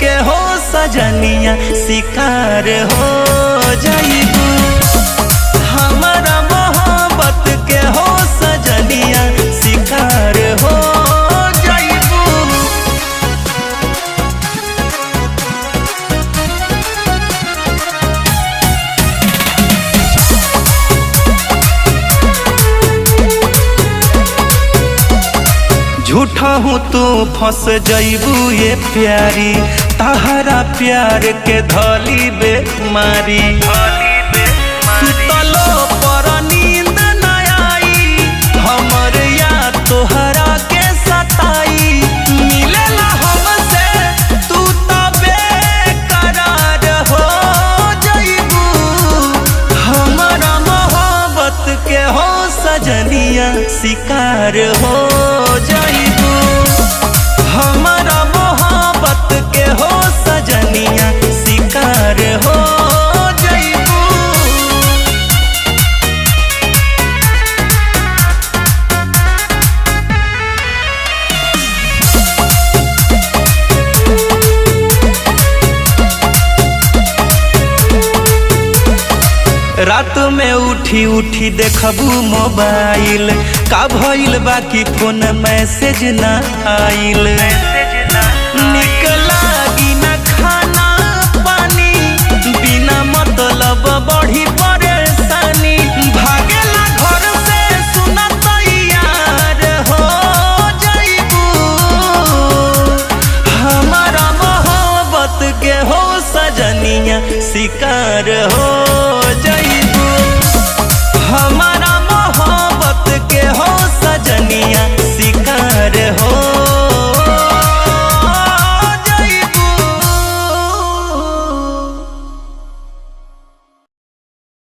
के हो सजनिया शिकार हो जाइबू। हमारा मोहब्बत के हो सजनिया शिकार हो जाइबू। झूठा हूँ तू फंस जइबू ये प्यारी, तहरा प्यार के धली बेमारी। सुतलो पर नींद न आई, हमर याद तोहरा के सताई। मिलेला हमसे तू तो बेकरार हो जइबू। हमारा मोहब्बत के हो सजनिया शिकार हो जाइबू। हमारा मोहब्बत के हो सजनिया शिकार हो जाइबू। रात में उठी उठी देखबू मोबाइल, का भइल बाकी फोन मैसेज ना आइल।